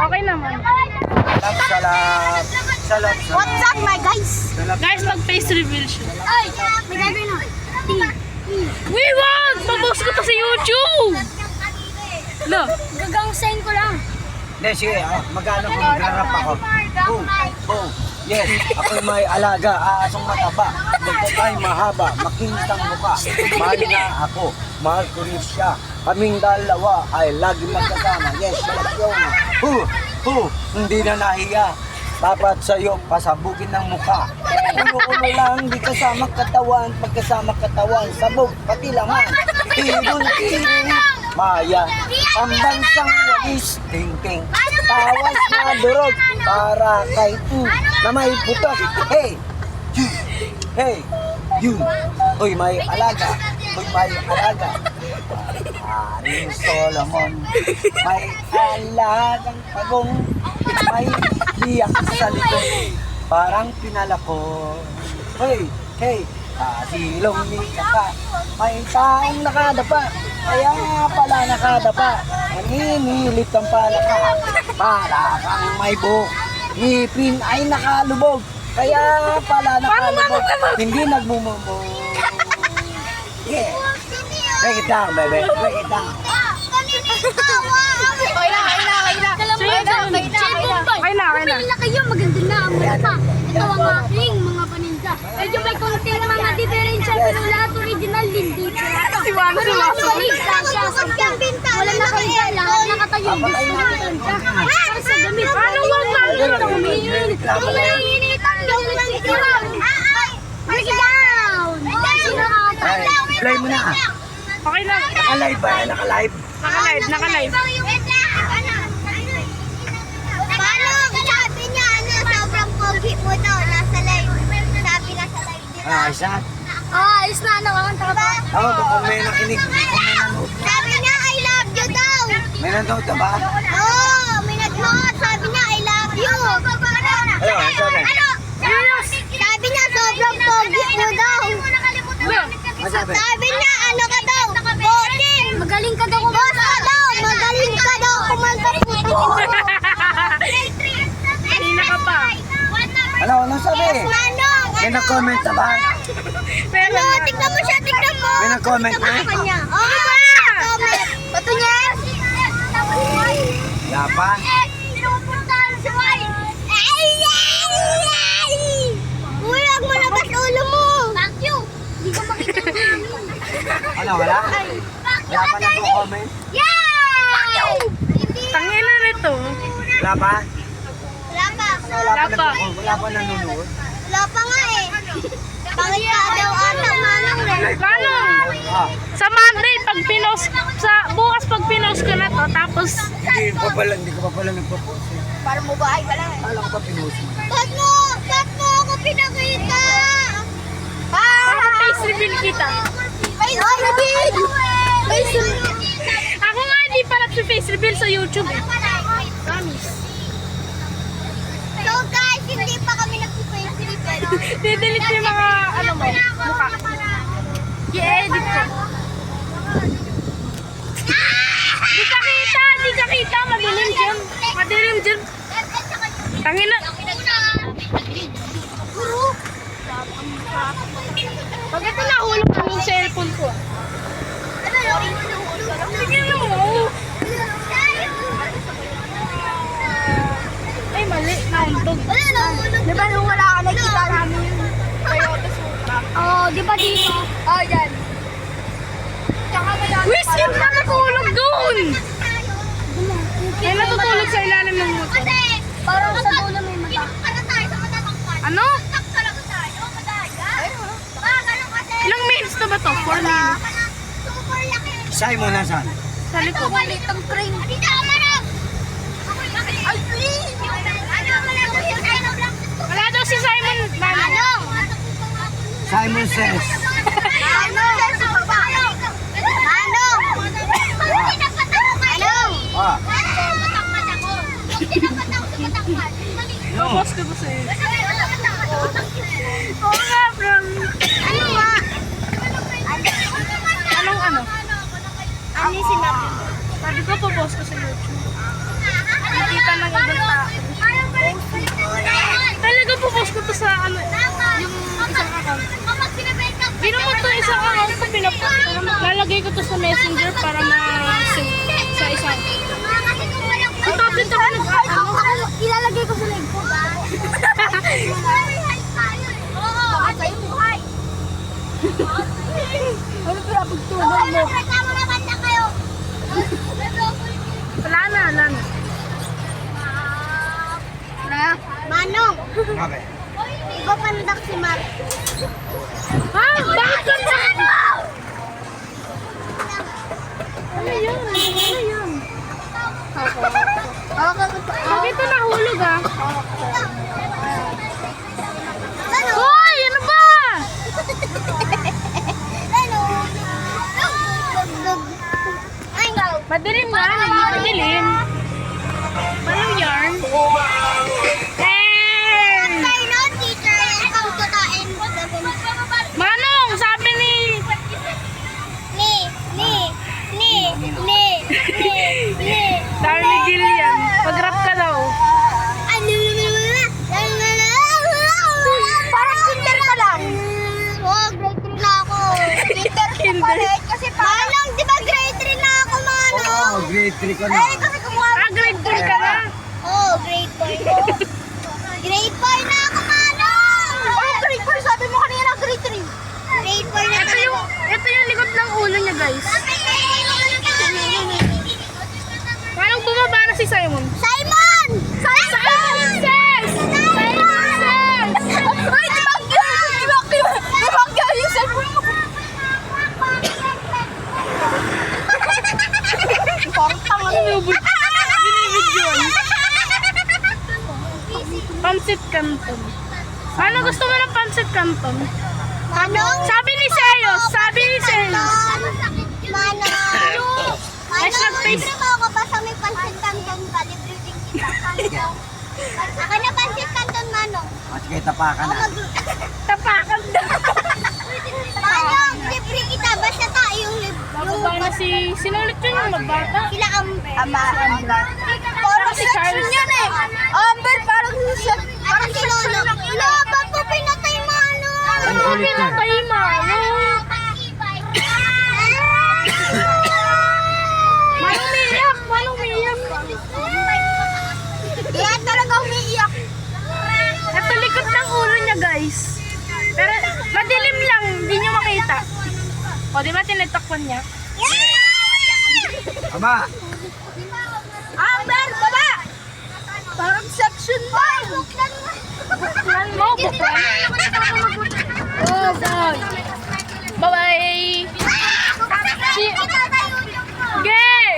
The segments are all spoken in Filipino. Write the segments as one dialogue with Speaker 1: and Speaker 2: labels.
Speaker 1: Okay naman.
Speaker 2: Salap.
Speaker 3: What's up, my guys?
Speaker 1: Guys, mag-face reveal siya.
Speaker 3: Ay, may gagawin na.
Speaker 1: We won! Papost ko to sa YouTube! No.
Speaker 3: Gagawin ko lang.
Speaker 2: Hindi, sige. Magkano kung magrarap ako? Oh. Yes, ako'y may alaga, aasong mataba. Magkakay mahaba, makintang muka. Mahal niya ako, mahal ko rin siya. Kaming dalawa ay lagi magkasama. Yes, yun. Hindi na nahiya. Dapat sa'yo, pasabugin ng muka. Ulo lang, di kasama katawan. Pagkasama katawan, sabog, pati laman. Tirun, maya, pambansang walis, ting-ting. Tawas na durog, para kay na may putok. Hey, you. Uy, may alaga. Haring Solomon, may alagang pagong, may liyak sa likod, parang pinala ko. Hey, silong ni kaka, may taong nakadapa, kaya pala nakadapa, naninilit ang palaka, para kang may buhok, ngipin ay nakalubog, kaya pala nakalubog, hindi nagmumumog. Yeah. Break it down, baby. Break it down.
Speaker 3: Okay na. Pumila kayo, maganda na ang mata. Ito ang aking mga paninda. Medyo may konting mga diferensya, pero lahat original din dito.
Speaker 1: Si Juan.
Speaker 3: Wala na kayo dyan, lahat nakatayo. Para sa damit.
Speaker 1: Ano wag na?
Speaker 3: Iniinitan daw na si Juan. Break it down.
Speaker 2: Play mo na.
Speaker 1: Okay na.
Speaker 2: Naka-live ba? Naka-live?
Speaker 1: Naka-live.
Speaker 3: Paano? Sabi niya, sobrang pogi mo daw. Nasa live. Sabi nasa live.
Speaker 2: Isa?
Speaker 3: Ayos na. Nakakanta ka ba?
Speaker 2: Oo, kung may nakinig. Kung may nanood.
Speaker 3: Sabi niya, I love you daw.
Speaker 2: May nanood ka ba?
Speaker 3: Oo, may nagnood. Sabi niya, I love you.
Speaker 2: Ayun, sabi.
Speaker 3: Sabi niya, sobrang pogi mo daw.
Speaker 2: Masabi.
Speaker 3: Sabi niya, ano ka daw? Boting. Magaling ka daw kumanta. Magaling ka daw kumanta.
Speaker 1: Kanina ka pa.
Speaker 2: Ano sabi?
Speaker 3: Manong.
Speaker 2: May nag-comment na ba?
Speaker 1: Pero
Speaker 3: Tignan mo siya, tignan mo.
Speaker 2: May nag-comment na?
Speaker 3: Oo, comment. Bato niya.
Speaker 2: Wala pa.
Speaker 3: Uy, wag mo labas ulo mo. Thank you. Hindi ko makita.
Speaker 2: Ano, wala? Wala pa nag-comment?
Speaker 3: Yay!
Speaker 1: tangina nito.
Speaker 2: Wala pa?
Speaker 3: Wala pa.
Speaker 2: Wala pa nanonood?
Speaker 3: Wala pa nga eh. Pangit ka daw ata, manang rin.
Speaker 1: Paano?
Speaker 2: Ah,
Speaker 1: Sa Monday, pag pinost, bukas pag pinost ko na to, tapos,
Speaker 2: hindi ko pa pala nagpo-post.
Speaker 3: Para mo bahay ka lang eh.
Speaker 2: Alam ko pa pinost mo.
Speaker 3: Ba't mo ako pinakita?
Speaker 1: para face reveal kita.
Speaker 3: Face reveal! Face reveal!
Speaker 1: Ako nga hindi pa nag-face reveal sa YouTube eh.
Speaker 3: Promise. So guys, hindi pa kami nag-face reveal.
Speaker 1: Didelete yung mga, ano mo, mukha. I-edit ko. Di ka kita, madilim dyan. Madilim dyan. Tangina. Pag ito nahulog ko yung cellphone ko. Tingnan mo. Ay, mali. Nahulog.
Speaker 3: Di ba nung wala ka nakita namin yun? Oo, di ba dito? Oo, yan.
Speaker 1: Wisdom na natulog doon. May natutulog sa ilalim ng motor.
Speaker 3: Parang sa dulo may mata.
Speaker 1: Ano? Ilang minutes na ba to? 4 minutes.
Speaker 2: Say mo na saan?
Speaker 1: Sa likod.
Speaker 3: Itong crane. Ay, please!
Speaker 1: Wala daw si Simon. Manong.
Speaker 2: Simon Says. Ah,
Speaker 1: Tapos ko ba sa'yo? Oo nga, bro. Anong ano?
Speaker 3: Ano yung sinabi mo?
Speaker 1: Sabi ko, popost ko sa YouTube. Nakita ng Lalagay ko to sa messenger para ma-save sa isang. Sa tablet ako
Speaker 3: Ilalagay ko sa leg ko. Ano pala pagtugan mo? Reklamo naman na kayo.
Speaker 1: Wala na.
Speaker 3: Manong,
Speaker 2: Okay.
Speaker 3: iba pandak si Mar.
Speaker 1: Ha? Bakit ka na? Ano yun? Bakit ito nahulog ah? Hoy! Ano ba? Madilim nga. Madilim. Walang yarn. Manong, sabi ni... Sabi ni Gillian, pag-rap ka daw.
Speaker 3: Parang kinder ka lang. Oh, grade 3 na ako. Kinder ka pala. Kasi parang, di ba grade 3 na ako, Manong?
Speaker 2: Oo, grade 3 ka na.
Speaker 3: Eh, kasi kumuha.
Speaker 1: Grade 3 ka na.
Speaker 3: Oh, grade 4. Grade 4 na ako, Manong! Oh, grade 4. Sabi mo kanina grade 3. Grade 4 na
Speaker 1: Ito yung likod ng ulo niya, guys. Manong bumaba na si Simon.
Speaker 3: Simon!
Speaker 1: Simon says! Simon says!
Speaker 3: Uy, dimangga yung Simon mo! Parang tanga na yung
Speaker 1: Binibidyon. Pansit Canton. Ano gusto mo ng Pansit Canton?
Speaker 3: Manong?
Speaker 1: Sabi ni Seyos.
Speaker 3: Manong!
Speaker 1: Let's not face-
Speaker 3: libre mo ako pa sa may pansit canton ka. Libre din kita. Akin na pansit canton, Manong.
Speaker 2: At kaya tapakan na.
Speaker 1: Tapakan daw.
Speaker 3: Manong, libre kita. Basta tayo yung libre.
Speaker 1: Bababa na si... Sinulit yun yung magbata.
Speaker 3: Sila Amber. Parang
Speaker 1: si
Speaker 3: section
Speaker 1: Charles.
Speaker 3: yan eh. Amber, parang si Lolo. Lolo, ba't mo pinatay, Manong?
Speaker 2: Ang kulit
Speaker 1: Pinatay
Speaker 2: na.
Speaker 1: tayo, Manong. Manong umiiyak.
Speaker 3: Kaya talaga umiiyak.
Speaker 1: Ito likod ng ulo niya, guys. Pero madilim lang, hindi niyo makita. O, di ba tinitakpan niya?
Speaker 2: Aba,
Speaker 3: Amber, baba! Parang section 5.
Speaker 1: Buklan mo, buklan. Oh, God. Bye-bye. Gay!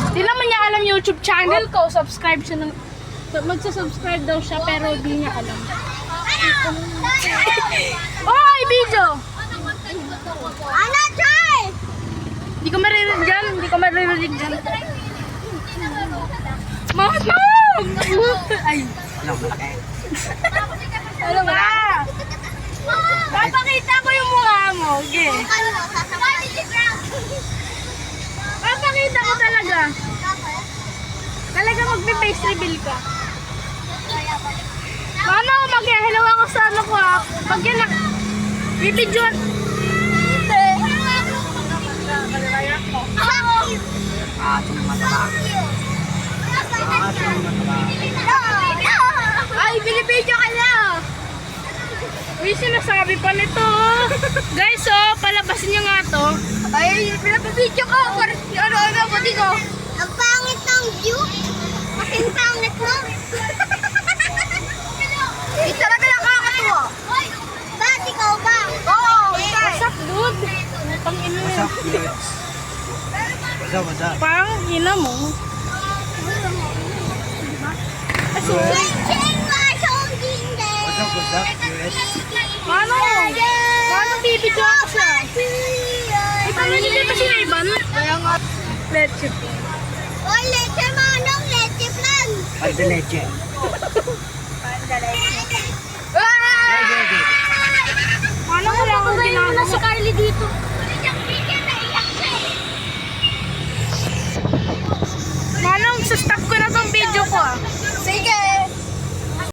Speaker 1: Di naman niya alam YouTube channel ko. Subscribe siya ng... Magsa-subscribe daw siya pero di niya alam. Oy, video!
Speaker 3: Ano, Chay?
Speaker 1: Di ko maririnig dyan. Di ko maririnig dyan. Mama! Ay.
Speaker 2: ano, malaki.
Speaker 1: Ano ba? Papakita ko yung mukha mo. Okay.
Speaker 3: Ano, sasamahin si Brown.
Speaker 1: Papakita ko talaga. Talaga magbe-face reveal ka. Mama, mag-hello ako sa ano ko ha. Pag yan na, bibidyoan.
Speaker 2: Asong mataba. Asong mataba.
Speaker 1: Ay, binibidyo ka na. Uy, sinasabi pa nito. Guys, oh, palabasin nyo nga to.
Speaker 3: Ay, pinapabidyo ko. Ano, pati ko. Ang pangit ng view. Kasing pangit mo. Ito talaga nakakatuwa. Ba't ikaw ba? Oo,
Speaker 1: What's up, dude? Pang-ina
Speaker 2: What's
Speaker 1: mo.
Speaker 2: up, kids? What's up?
Speaker 1: Pang ina mo.
Speaker 2: What's up, kids?
Speaker 1: Paano? Paano bibidyo ako siya? Ito na hindi pa si Ivan. Kaya nga. Let's check.
Speaker 3: Oh, leche, Manong. Leche plan.
Speaker 2: Pagdaleche.
Speaker 1: Paano wala akong ginagawa?
Speaker 3: Si Carly dito.
Speaker 1: Manong, sa stop ko